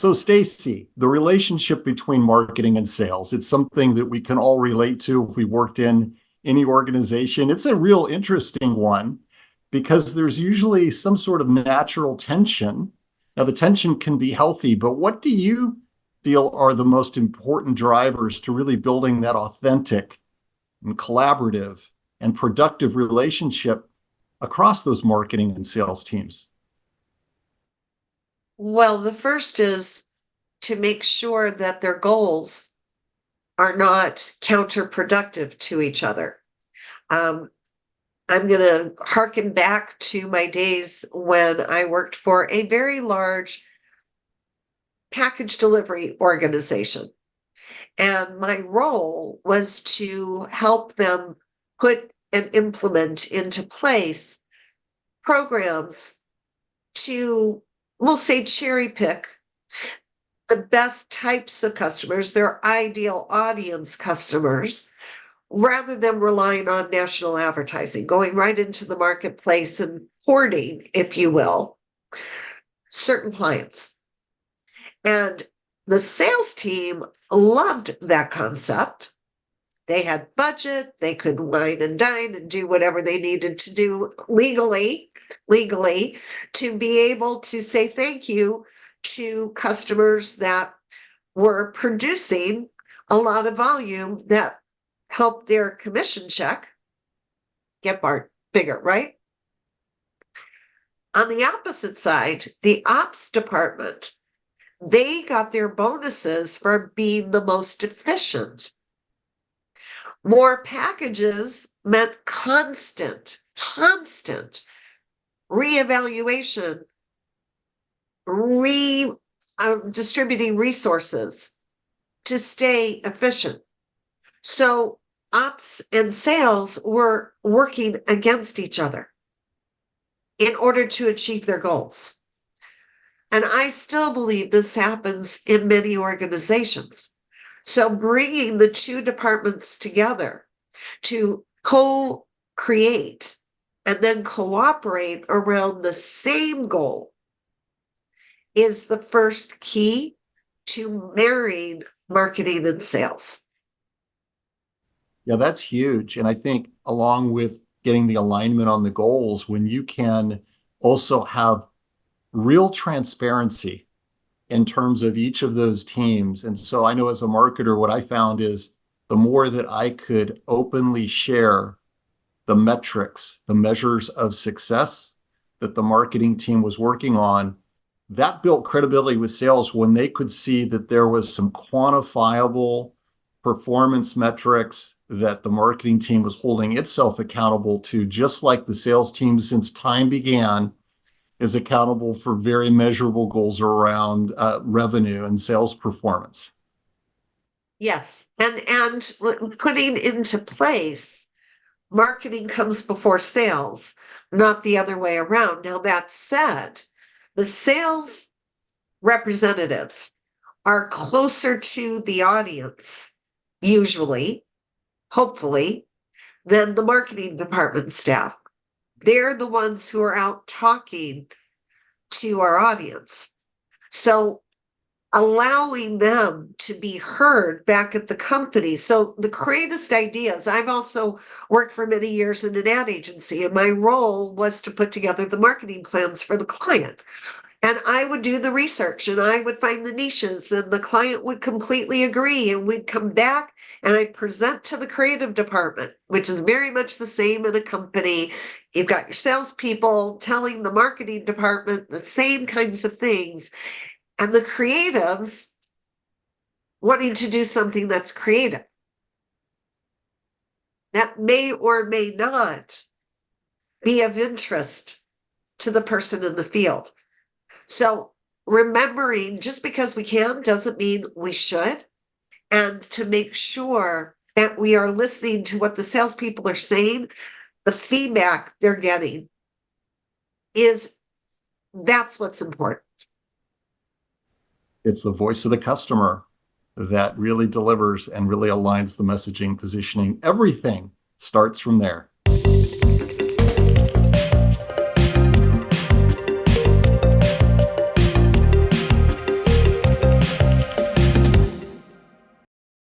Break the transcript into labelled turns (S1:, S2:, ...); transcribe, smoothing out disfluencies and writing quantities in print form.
S1: So, Stacey, the relationship between marketing and sales, it's something that we can all relate to if we worked in any organization. It's a real interesting one because there's usually some sort of natural tension. Now, the tension can be healthy, but what do you feel are the most important drivers to really building that authentic and collaborative and productive relationship across those marketing and sales teams?
S2: Well, the first is to make sure that their goals are not counterproductive to each other. Um, I'm going to harken back to my days when I worked for a very large package delivery organization. And my role was to help them put and implement into place programs to, we'll say, cherry pick the best types of customers, their ideal audience customers, rather than relying on national advertising, going right into the marketplace and courting, if you will, certain clients. And the sales team loved that concept. They had budget, they could wine and dine and do whatever they needed to do legally to be able to say thank you to customers that were producing a lot of volume that helped their commission check get bigger, right? On the opposite side, the ops department, they got their bonuses for being the most efficient. More packages meant constant reevaluation, distributing resources to stay efficient. So ops and sales were working against each other in order to achieve their goals. And I still believe this happens in many organizations. So bringing the two departments together to co-create and then cooperate around the same goal is the first key to marrying marketing and sales.
S1: Yeah, that's huge. And I think along with getting the alignment on the goals, when you can also have real transparency in terms of each of those teams. And so I know as a marketer, what I found is the more that I could openly share the metrics, the measures of success that the marketing team was working on, that built credibility with sales when they could see that there was some quantifiable performance metrics that the marketing team was holding itself accountable to, just like the sales team since time began is accountable for very measurable goals around revenue and sales performance.
S2: Yes, and putting into place marketing comes before sales, not the other way around. Now, that said, the sales representatives are closer to the audience, usually, hopefully, than the marketing department staff. They're the ones who are out talking to our audience. So allowing them to be heard back at the company. So the greatest ideas, I've also worked for many years in an ad agency, and my role was to put together the marketing plans for the client. And I would do the research and I would find the niches, and the client would completely agree. And we'd come back and I'd present to the creative department, which is very much the same in a company. You've got your salespeople telling the marketing department the same kinds of things, and the creatives wanting to do something that's creative that may or may not be of interest to the person in the field. So remembering just because we can doesn't mean we should, and to make sure that we are listening to what the salespeople are saying, the feedback they're getting that's what's important.
S1: It's the voice of the customer that really delivers and really aligns the messaging, positioning. Everything starts from there.